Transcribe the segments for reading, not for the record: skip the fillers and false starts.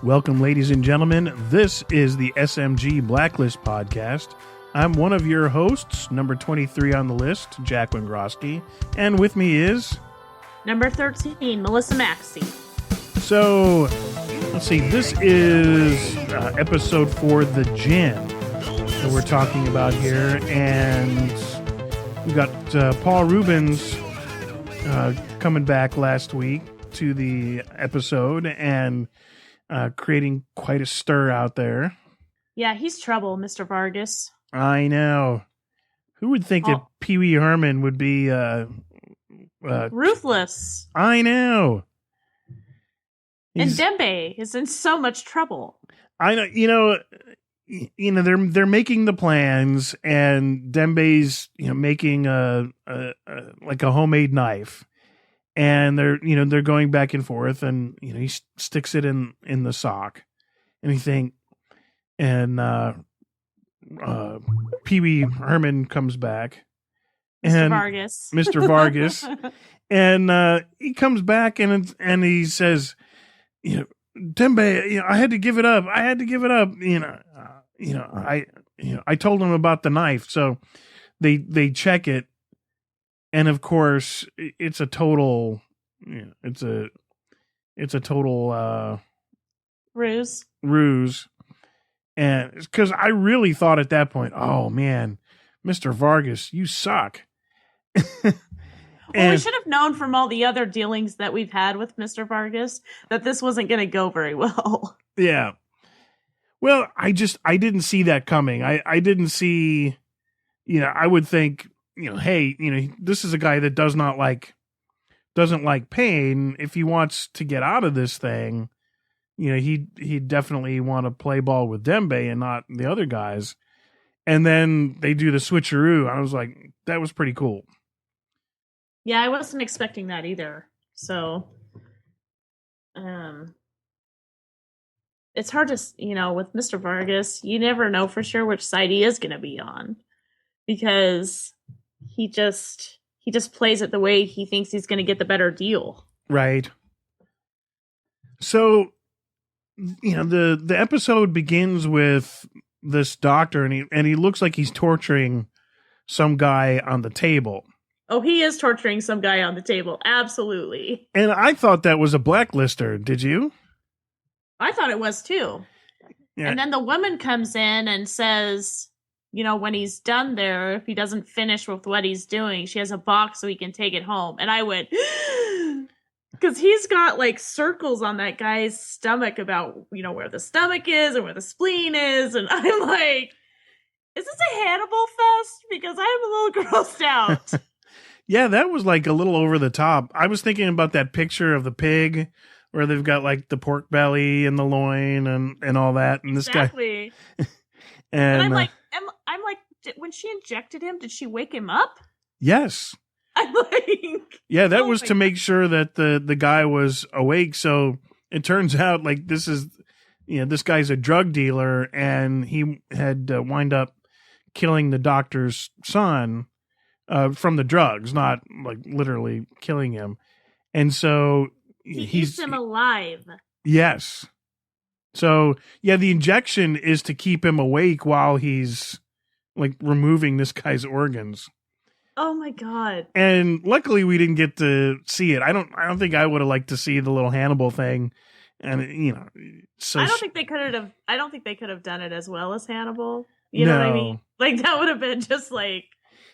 Welcome, ladies and gentlemen. This is the SMG Blacklist Podcast. I'm one of your hosts, number 23 on the list, Jack Wingrosky, and with me is... Number 13, Melissa Maxey. So, let's see, this is episode 4, the Djinn, that we're talking about here, and we got Paul Rubens coming back last week to the episode, and creating quite a stir out there. Yeah, he's trouble, Mr. Vargas. I know. Who would think that Pee Wee Herman would be ruthless? I know. And Dembe is in so much trouble. I know. You know they're making the plans, and Dembe's making a homemade knife. And they're going back and forth, and he sticks it in the sock, and Pee Wee Herman comes back, and Mr. Vargas, and he comes back and he says, Dembe, I had to give it up. I told him about the knife, so they check it. And of course, it's a total, it's a total ruse. And because I really thought at that point, oh man, Mr. Vargas, you suck. Well, we should have known from all the other dealings that we've had with Mr. Vargas that this wasn't going to go very well. Yeah. Well, I didn't see that coming. I didn't see, I would think, hey, this is a guy that doesn't like pain. If he wants to get out of this thing, he'd definitely want to play ball with Dembe and not the other guys. And then they do the switcheroo. I was like, that was pretty cool. Yeah, I wasn't expecting that either. So, it's hard to, with Mr. Vargas, you never know for sure which side he is going to be on, because he just plays it the way he thinks he's going to get the better deal. Right. So, the episode begins with this doctor, and he looks like he's torturing some guy on the table. Oh, he is torturing some guy on the table. Absolutely. And I thought that was a blacklister. Did you? I thought it was too. Yeah. And then the woman comes in and says, when he's done there, if he doesn't finish with what he's doing, she has a box so he can take it home. And I went, because he's got like circles on that guy's stomach about, where the stomach is and where the spleen is. And I'm like, is this a Hannibal fest? Because I'm a little grossed out. Yeah, that was like a little over the top. I was thinking about that picture of the pig where they've got like the pork belly and the loin and all that. And this guy. And I'm like, when she injected him, did she wake him up? Yes. I'm like, yeah, that was to make sure that the guy was awake. So it turns out like this guy's a drug dealer, and he had wind up killing the doctor's son from the drugs, not like literally killing him. And so he keeps him alive. Yes. So yeah, the injection is to keep him awake while he's like removing this guy's organs. Oh my God. And luckily we didn't get to see it. I don't think I would have liked to see the little Hannibal thing. And so I don't think they could have done it as well as Hannibal. You know what I mean? Like that would have been just like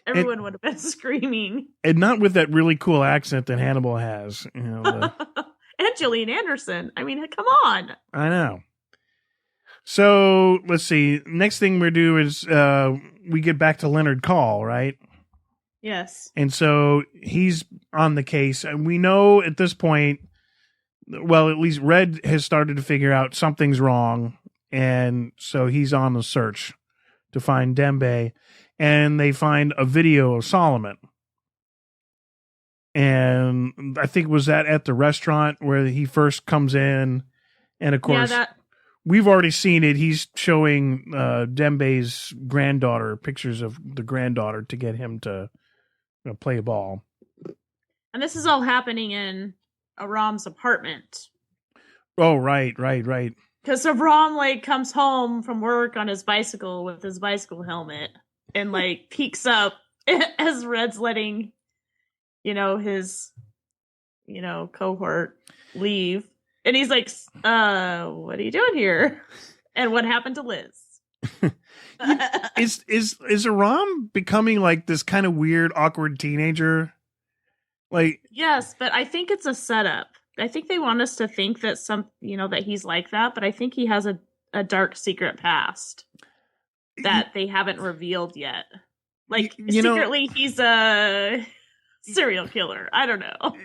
everyone would have been screaming. And not with that really cool accent that Hannibal has, And Gillian Anderson. I mean, come on. I know. So let's see. Next thing we do is we get back to Leonard Call, right? Yes. And so he's on the case, and we know at this point, well, at least Red has started to figure out something's wrong, and so he's on the search to find Dembe, and they find a video of Solomon. And I think was that at the restaurant where he first comes in, and of course, we've already seen it. He's showing Dembe's granddaughter pictures of the granddaughter to get him to play ball. And this is all happening in Aram's apartment. Oh, right. Because Ram like comes home from work on his bicycle with his bicycle helmet and like peeks up as Red's letting, his, cohort leave. And he's like, what are you doing here? And what happened to Liz? Is Aram becoming like this kind of weird, awkward teenager? Like, yes, but I think it's a setup. I think they want us to think that that he's like that, but I think he has a dark secret past that they haven't revealed yet. Like, secretly, he's a serial killer. I don't know.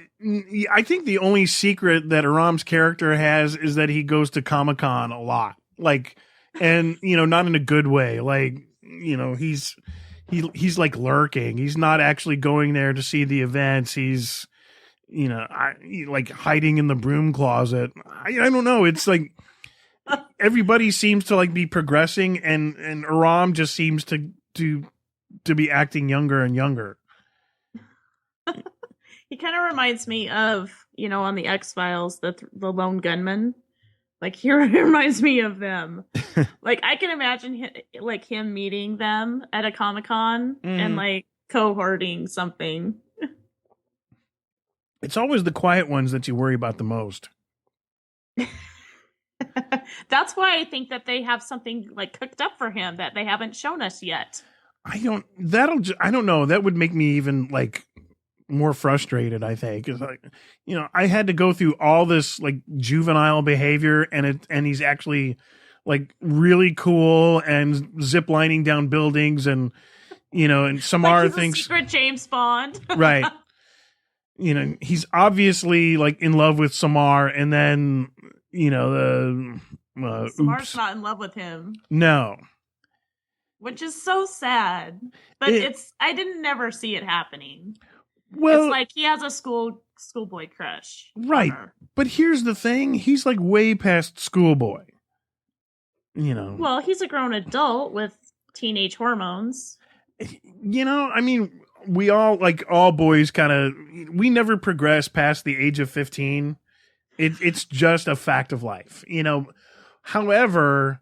I think the only secret that Aram's character has is that he goes to Comic-Con a lot. Like, and, not in a good way. Like, he's like lurking. He's not actually going there to see the events. He's, like hiding in the broom closet. I don't know. It's like everybody seems to like be progressing, and Aram just seems to be acting younger and younger. He kind of reminds me of, on the X-Files, the lone gunman. Like, he reminds me of them. Like, I can imagine him meeting them at a Comic-Con and like cohorting something. It's always the quiet ones that you worry about the most. That's why I think that they have something like cooked up for him that they haven't shown us yet. I don't know. That would make me even like more frustrated, I think. It's like, I had to go through all this like juvenile behavior, and he's actually like really cool and ziplining down buildings, and and Samar like thinks secret James Bond. Right. He's obviously like in love with Samar, and then Samar's not in love with him. No. Which is so sad. But I didn't never see it happening. Well, it's like he has a schoolboy crush. Right. But here's the thing, he's like way past schoolboy. Well, he's a grown adult with teenage hormones. I mean, we all, like all boys, we never progress past the age of 15. It's just a fact of life, However,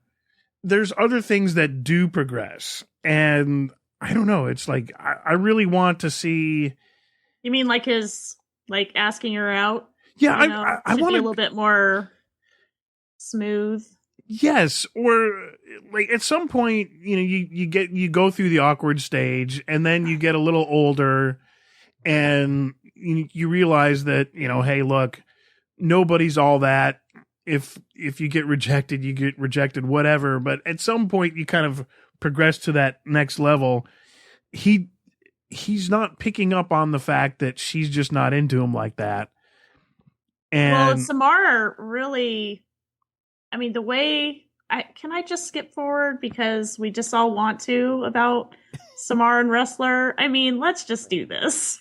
there's other things that do progress, and I don't know. It's like I really want to see. You mean like his asking her out? Yeah, I want be a little bit more smooth. Yes, or like at some point, you go through the awkward stage, and then you get a little older, and you realize that hey, look, nobody's all that. If you get rejected, you get rejected, whatever. But at some point, you kind of progress to that next level. He's not picking up on the fact that she's just not into him like that. And Samar really, I mean, the way can I just skip forward because we just all want to about Samar and Wrestler? I mean, let's just do this.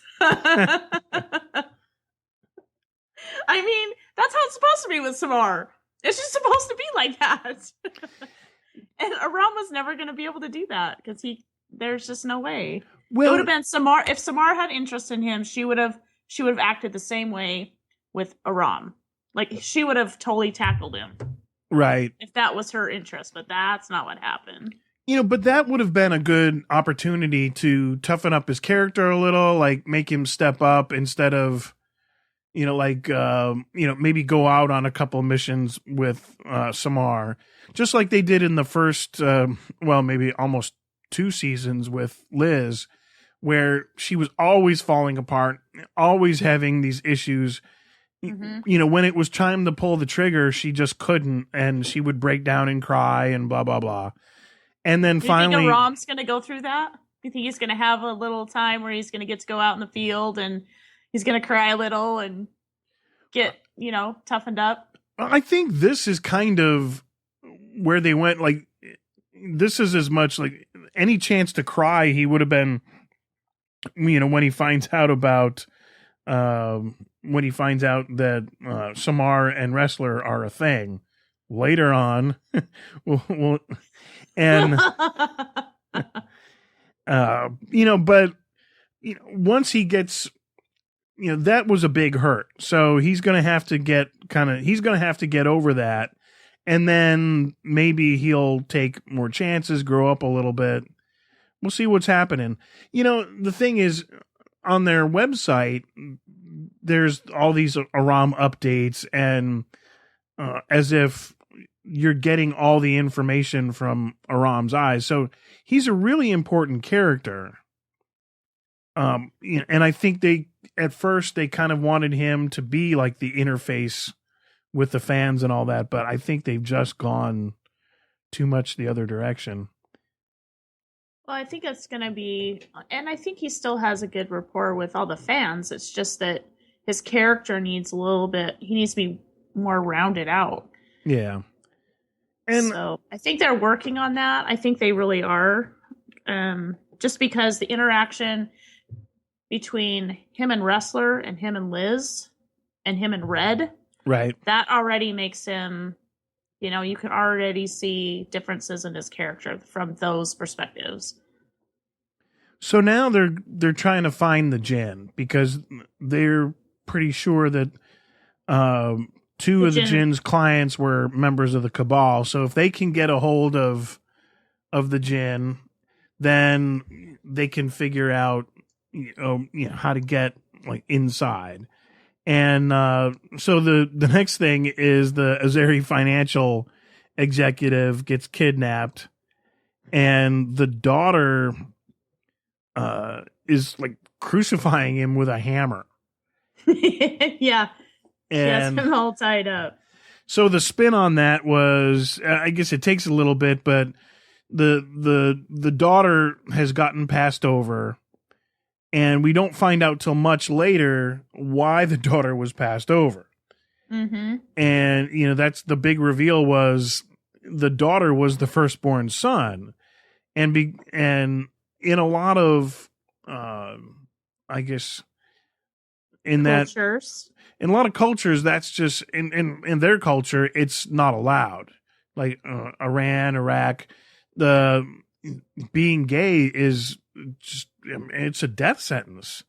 I mean, that's how it's supposed to be with Samar. It's just supposed to be like that. And Aram was never going to be able to do that because there's just no way. Well, it would have been Samar. If Samar had interest in him, she would have acted the same way with Aram. Like, she would have totally tackled him. Right. If that was her interest, but that's not what happened. But that would have been a good opportunity to toughen up his character a little, like make him step up instead of, maybe go out on a couple of missions with Samar, just like they did in the first, maybe almost 2 seasons with Liz, where she was always falling apart, always having these issues. Mm-hmm. When it was time to pull the trigger, she just couldn't, and she would break down and cry and blah, blah, blah. And then finally... Do you think Aram's going to go through that? Do you think he's going to have a little time where he's going to get to go out in the field and he's going to cry a little and get, toughened up? I think this is kind of where they went. Like, this is as much like any chance to cry he would have been, when he finds out about... when he finds out that Samar and Wrestler are a thing later on, but once he gets, that was a big hurt. So he's going to have to get over that. and then maybe he'll take more chances, grow up a little bit. We'll see what's happening. The thing is, on their website, there's all these Aram updates, and as if you're getting all the information from Aram's eyes. So he's a really important character. And I think at first they kind of wanted him to be like the interface with the fans and all that, but I think they've just gone too much the other direction. Well, I think it's going to be, and I think he still has a good rapport with all the fans. It's just that his character needs he needs to be more rounded out. Yeah. And so I think they're working on that. I think they really are. Just because the interaction between him and Wrestler and him and Liz and him and Red, right, that already makes him, you can already see differences in his character from those perspectives. So now they're trying to find the Djinn, because they're pretty sure that two of the Djinn's clients were members of the Cabal. So if they can get a hold of the Djinn, then they can figure out how to get like inside. And so the next thing is the Azeri financial executive gets kidnapped, and the daughter is like crucifying him with a hammer. Yeah. And she has him all tied up. So the spin on that was, I guess it takes a little bit, but the daughter has gotten passed over, and we don't find out till much later why the daughter was passed over. Mm-hmm. And, that's the big reveal, was the daughter was the firstborn son. And in a lot of, I guess, in cultures. In a lot of cultures, that's just, in their culture, it's not allowed. Like Iran, Iraq, being gay is just, it's a death sentence.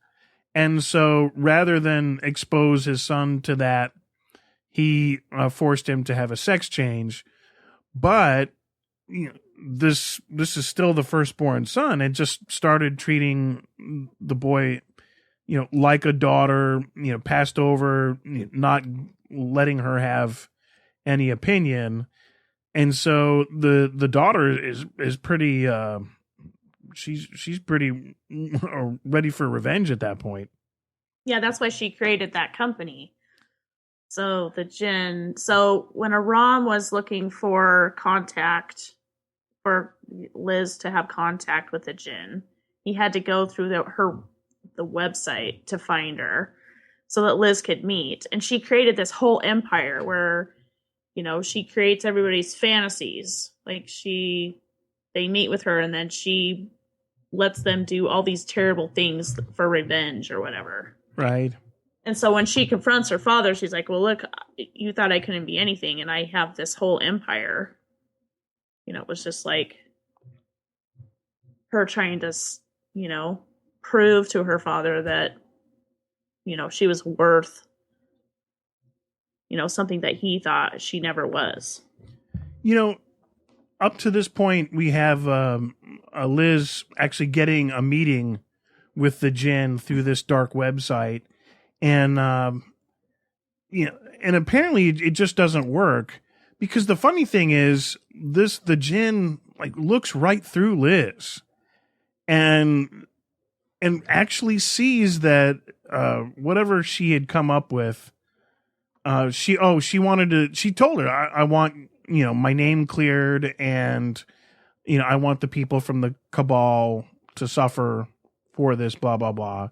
And so rather than expose his son to that, he forced him to have a sex change. But this is still the firstborn son, and just started treating the boy, like a daughter, passed over, not letting her have any opinion. And so the daughter is pretty, she's pretty ready for revenge at that point. Yeah, that's why she created that company. So the Djinn. So when Aram was looking for contact, for Liz to have contact with the Djinn, he had to go through the website to find her, so that Liz could meet. And she created this whole empire where, she creates everybody's fantasies. Like they meet with her, and then she lets them do all these terrible things for revenge or whatever. Right. And so when she confronts her father, she's like, well, look, you thought I couldn't be anything, and I have this whole empire. It was just like her trying to, prove to her father that, she was worth, something that he thought she never was. Up to this point, we have Liz actually getting a meeting with the Djinn through this dark website. And, and apparently it just doesn't work, because the funny thing is the Djinn like looks right through Liz and actually sees that, whatever she had come up with, she told her, I want, my name cleared, and, I want the people from the Cabal to suffer for this, blah, blah, blah.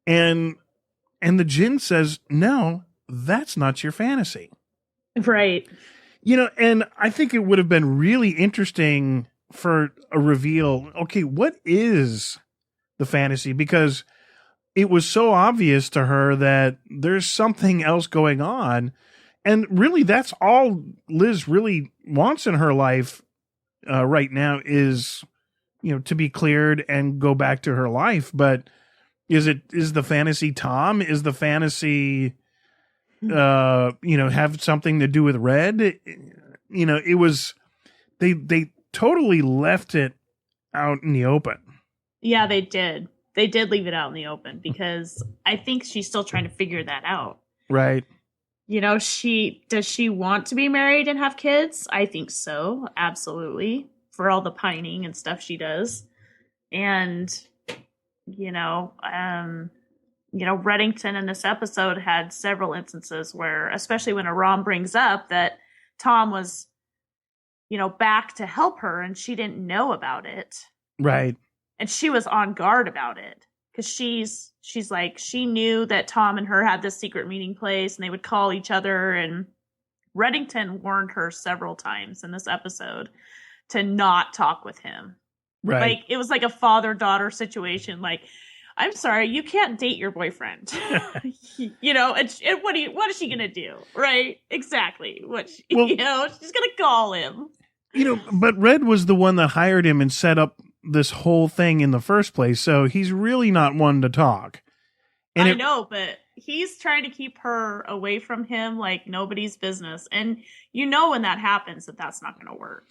And the Djinn says, no, that's not your fantasy. Right. And I think it would have been really interesting for a reveal. Okay, what is the fantasy? Because it was so obvious to her that there's something else going on. And really, that's all Liz really wants in her life right now is, to be cleared and go back to her life. But is the fantasy Tom? Is the fantasy, have something to do with Red? it was, they totally left it out in the open. Yeah, they did. They did leave it out in the open because I think she's still trying to figure that out. Right. Does she want to be married and have kids? I think so. Absolutely. For all the pining and stuff she does. And, Reddington in this episode had several instances where, especially when Aram brings up that Tom was, back to help her and she didn't know about it. Right. And she was on guard about it because she's like, she knew that Tom and her had this secret meeting place and they would call each other. And Reddington warned her several times in this episode to not talk with him. Right. Like, it was like a father-daughter situation. Like, I'm sorry, you can't date your boyfriend. And what is she going to do? Right? Exactly. She's going to call him. But Red was the one that hired him and set up this whole thing in the first place. So he's really not one to talk. And I know, but he's trying to keep her away from him like nobody's business. And when that happens, that's not going to work.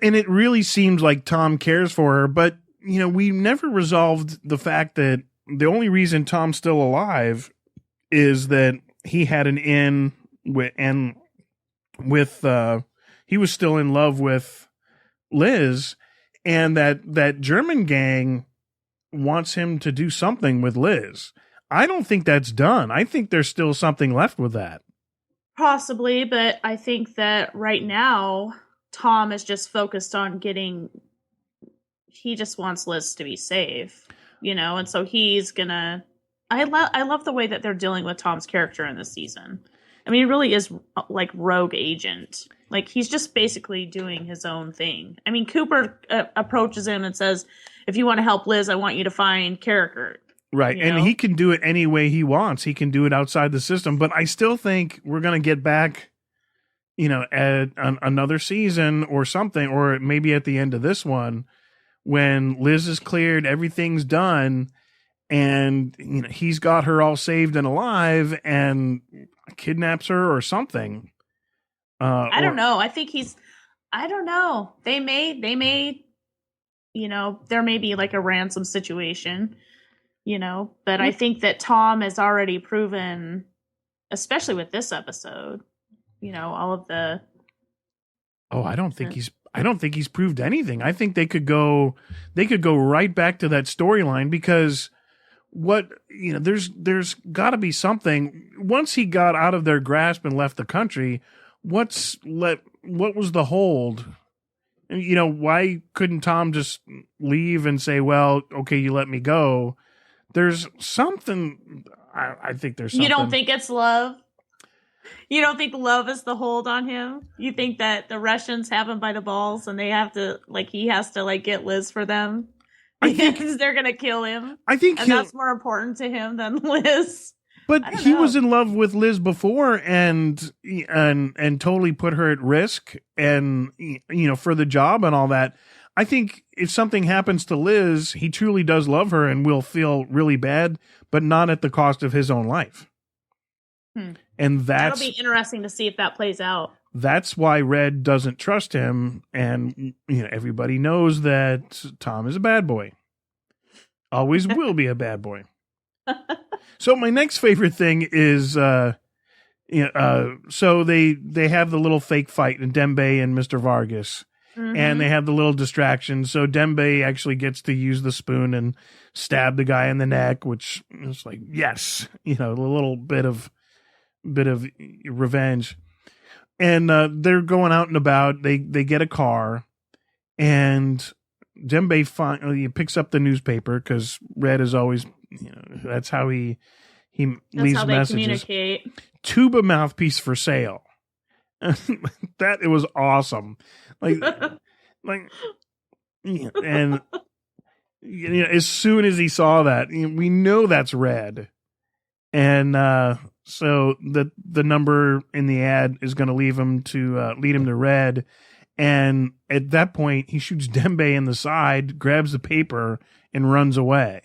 And it really seems like Tom cares for her, but we never resolved the fact that the only reason Tom's still alive is that he had an in with he was still in love with Liz, and that German gang wants him to do something with Liz. I don't think that's done. I think there's still something left with that. Possibly, but I think that right now Tom is just focused on he just wants Liz to be safe, and so he's gonna, I love the way that they're dealing with Tom's character in this season. I mean, he really is like rogue agent. Like, he's just basically doing his own thing. I mean, Cooper approaches him and says, if you want to help Liz, I want you to find Carricker. Right. And he can do it any way he wants. He can do it outside the system. But I still think we're going to get back, at another season or something, or maybe at the end of this one, when Liz is cleared, everything's done, and he's got her all saved and alive and kidnaps her or something. I don't know. I think I don't know. They may, there may be like a ransom situation, but I think that Tom has already proven, especially with this episode, all of the. Oh, I don't think he's proved anything. I think they could go right back to that storyline because there's got to be something once he got out of their grasp and left the country. What was the hold? Why couldn't Tom just leave and say, well, okay, you let me go? There's something. I think there's something. You don't think it's love? You don't think love is the hold on him? You think that the Russians have him by the balls and he has to get Liz for them? Because they're going to kill him. I think that's more important to him than Liz. But he was in love with Liz before and totally put her at risk and, for the job and all that. I think if something happens to Liz, he truly does love her and will feel really bad, but not at the cost of his own life. And that'll be interesting to see if that plays out. That's why Red doesn't trust him. And, everybody knows that Tom is a bad boy. Always will be a bad boy. So my next favorite thing is, so they have the little fake fight in Dembe and Mr. Vargas, and they have the little distraction. So Dembe actually gets to use the spoon and stab the guy in the neck, which is like, yes, a little bit of revenge. And they're going out and about. They get a car, and Dembe finally picks up the newspaper because Red is always, that's how he leaves how they messages. Communicate. Tuba mouthpiece for sale. That it was awesome. And as soon as he saw that, we know that's Red. And so the number in the ad is going to lead him to Red. And at that point, he shoots Dembe in the side, grabs the paper, and runs away.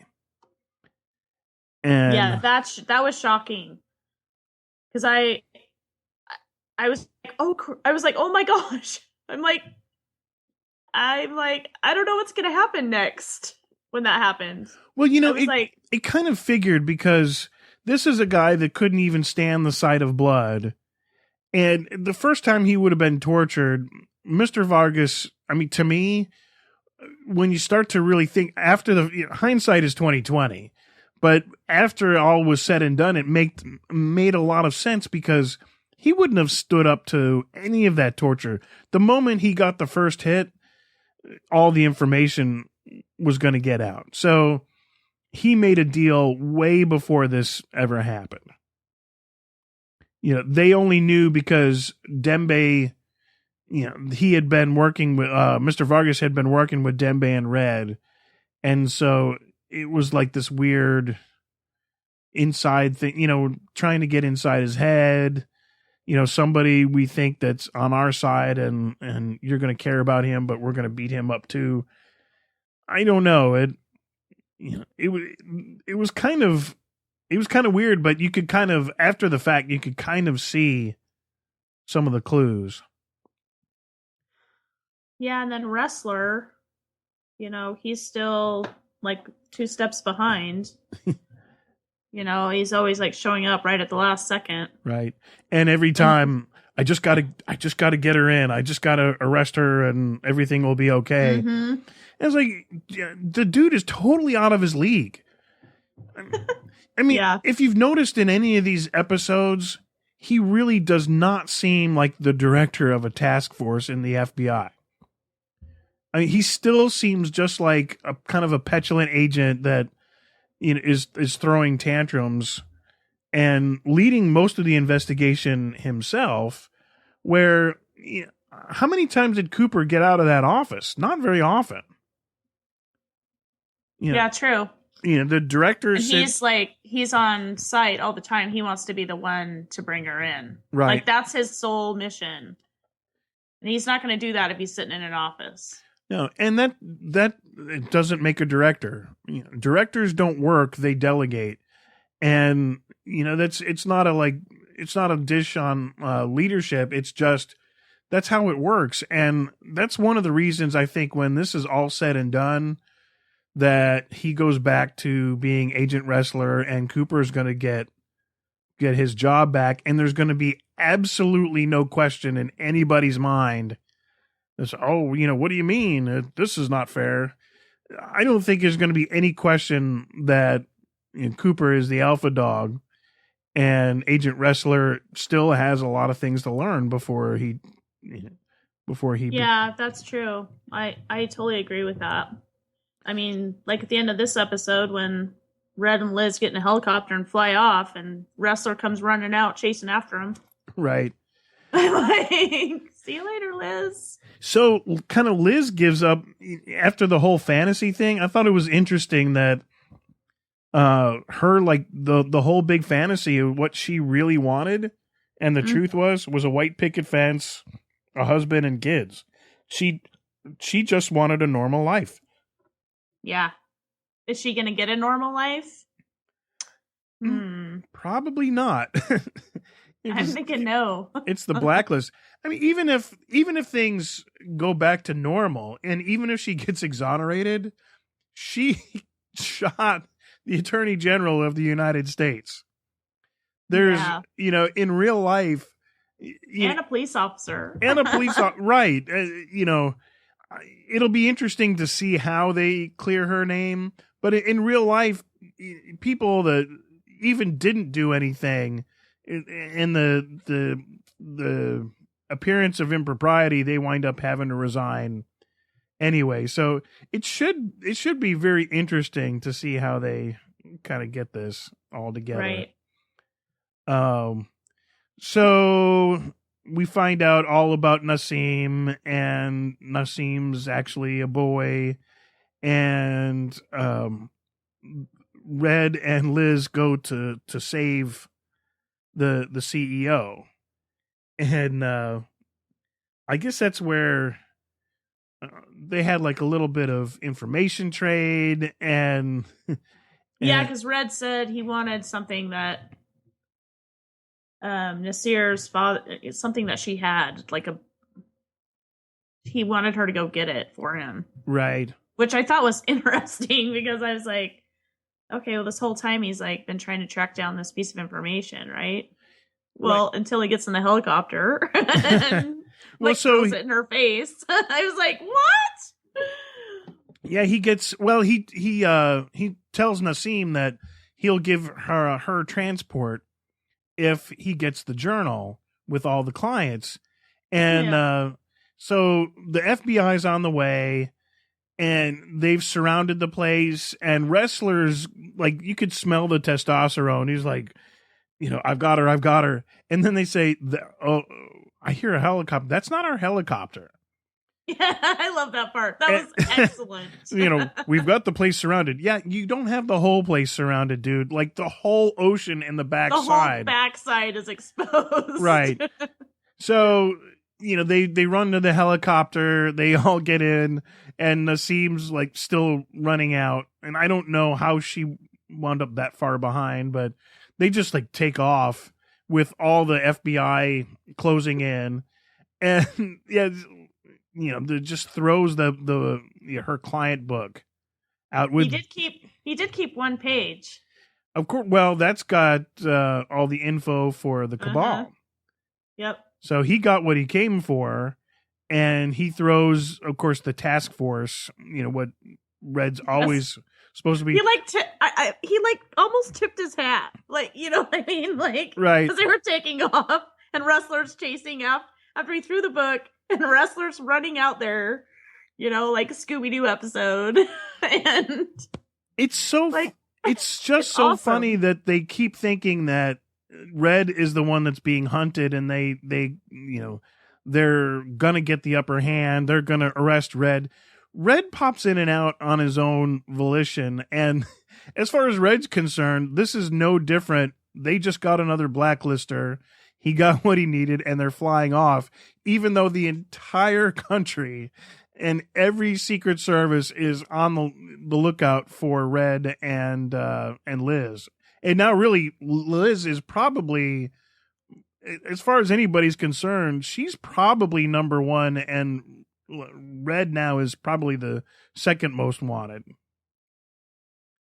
And yeah, that was shocking because I was like, oh my gosh. I'm like, I don't know what's gonna happen next when that happens. Well, it kind of figured, because this is a guy that couldn't even stand the sight of blood. And the first time he would have been tortured, Mr. Vargas, I mean, to me, when you start to really think, after hindsight is 2020, but after all was said and done, it made a lot of sense, because he wouldn't have stood up to any of that torture. The moment he got the first hit, all the information was going to get out. So he made a deal way before this ever happened. They only knew because Dembe, he had been working with, Mr. Vargas had been working with Dembe and Red. And so it was like this weird inside thing, trying to get inside his head. Somebody we think that's on our side, and you're going to care about him, but we're going to beat him up too. I don't know. It was kind of weird, but you could kind of, after the fact, you could kind of see some of the clues. Yeah, and then Wrestler, he's still like 2 steps behind. He's always like showing up right at the last second. Right. And every time, I just gotta get her in. I just gotta arrest her and everything will be okay. Mm-hmm. And it's like, the dude is totally out of his league. I mean, yeah. If you've noticed in any of these episodes, he really does not seem like the director of a task force in the FBI. I mean, he still seems just like a kind of a petulant agent that is throwing tantrums and leading most of the investigation himself. Where, how many times did Cooper get out of that office? Not very often. Yeah, true. The director, and he's on site all the time. He wants to be the one to bring her in. Right. Like, that's his sole mission. And he's not going to do that if he's sitting in an office. No, and that it doesn't make a director. Directors don't work; they delegate, and it's not a dish on leadership. It's just that's how it works, and that's one of the reasons I think when this is all said and done, that he goes back to being Agent Wrestler, and Cooper's going to get his job back, and there's going to be absolutely no question in anybody's mind. What do you mean? This is not fair. I don't think there's going to be any question that Cooper is the alpha dog, and Agent Wrestler still has a lot of things to learn before he. Yeah, that's true. I totally agree with that. I mean, like at the end of this episode, when Red and Liz get in a helicopter and fly off, and Wrestler comes running out chasing after him. Right. I'm like, see you later, Liz. So kind of Liz gives up after the whole fantasy thing. I thought it was interesting that her, like the whole big fantasy of what she really wanted, and the truth was a white picket fence, a husband, and kids. She just wanted a normal life. Yeah. Is she going to get a normal life? Probably not. I'm thinking no. It's the Blacklist. I mean, even if things go back to normal, and even if she gets exonerated, she shot the Attorney General of the United States. There's, in real life, and a police officer, right? It'll be interesting to see how they clear her name. But in real life, people that even didn't do anything, in the appearance of impropriety, they wind up having to resign anyway. So it should be very interesting to see how they kind of get this all together. Right. So we find out all about Nassim, and Nassim's actually a boy, and Red and Liz go to save the CEO, and I guess that's where they had like a little bit of information trade, and yeah, because Red said he wanted something that Nasir's father, something that she had, he wanted her to go get it for him. Right. Which I thought was interesting because I was like, okay, well, this whole time he's like been trying to track down this piece of information, right? Well, until he gets in the helicopter and throws it in her face. I was like, what? Yeah, he tells Nassim that he'll give her transport if he gets the journal with all the clients. And so the FBI's on the way, and they've surrounded the place, and Wrestler's like, you could smell the testosterone. He's like, I've got her. And then they say, oh, I hear a helicopter. That's not our helicopter. Yeah, I love that part. That was excellent. We've got the place surrounded. Yeah, you don't have the whole place surrounded, dude. Like the whole ocean in the backside. The whole backside is exposed. Right. So, they run to the helicopter. They all get in, and Nassim's like still running out. And I don't know how she wound up that far behind, but they just like take off with all the FBI closing in. And yeah, just throws her client book out with. He did keep one page. Of course. Well, that's got all the info for the cabal. Uh-huh. Yep. So he got what he came for, and he throws, of course, the task force. What Red's always supposed to be. He almost tipped his hat, you know what I mean, right, because they were taking off, and Wrestler's chasing after he threw the book. And Wrestler's running out there, like a Scooby-Doo episode. And it's so, it's just so awesome. Funny that they keep thinking that Red is the one that's being hunted, and they they're gonna get the upper hand. They're gonna arrest Red. Red pops in and out on his own volition. And as far as Red's concerned, this is no different. They just got another blacklister. He got what he needed, and they're flying off, even though the entire country and every Secret Service is on the lookout for Red and Liz. And now really Liz is probably, as far as anybody's concerned, she's probably number one, and Red now is probably the second most wanted.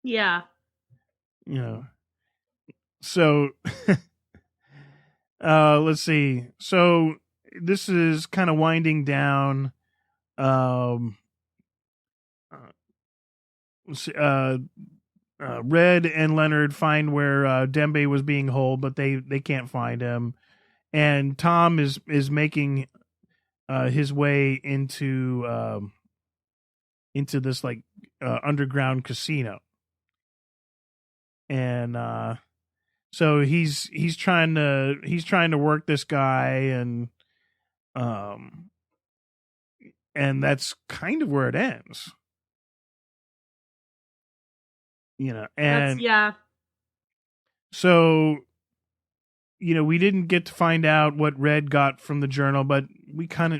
Yeah. So let's see. So this is kind of winding down. Red and Leonard find where Dembe was being holed, but they can't find him. And Tom is making his way into this underground casino. And so he's trying to work this guy, and that's kind of where it ends. And so we didn't get to find out what Red got from the journal, but we kind of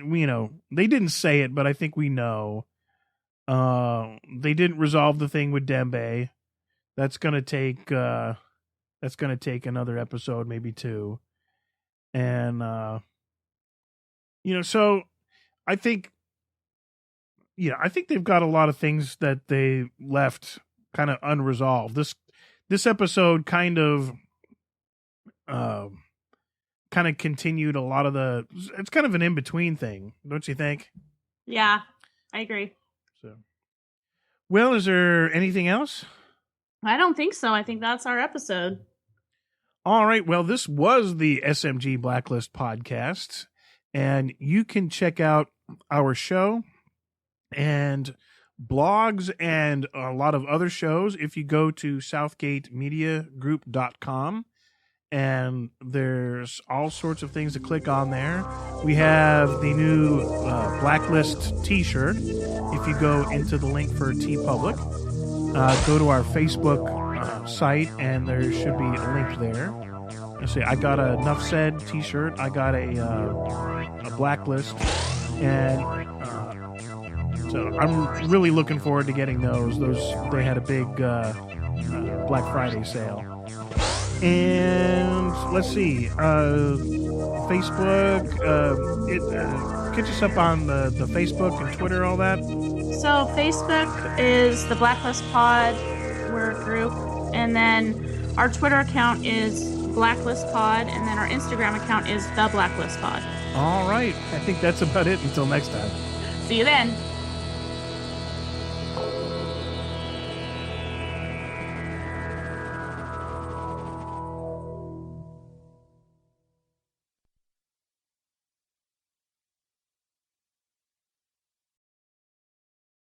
they didn't say it, but I think we know. They didn't resolve the thing with Dembe. That's gonna take another episode, maybe two. And so I think they've got a lot of things that they left kind of unresolved. This episode kind of continued a lot of it's kind of an in-between thing, don't you think? Yeah, I agree. So, well, is there anything else? I don't think so. I think that's our episode. All right. Well, this was the SMG Blacklist Podcast, and you can check out our show and blogs and a lot of other shows if you go to southgatemediagroup.com, and there's all sorts of things to click on there. We have the new Blacklist t-shirt. If you go into the link for TeePublic, go to our Facebook site, and there should be a link there. Let's see, I got a Enough Said t-shirt. I got a Blacklist, and so I'm really looking forward to getting those. They had a big Black Friday sale. And let's see, Facebook, catch us up on the Facebook and Twitter, all that. So Facebook is the Blacklist Pod. We're a group. And then our Twitter account is Blacklist Pod. And then our Instagram account is The Blacklist Pod. All right. I think that's about it until next time. See you then.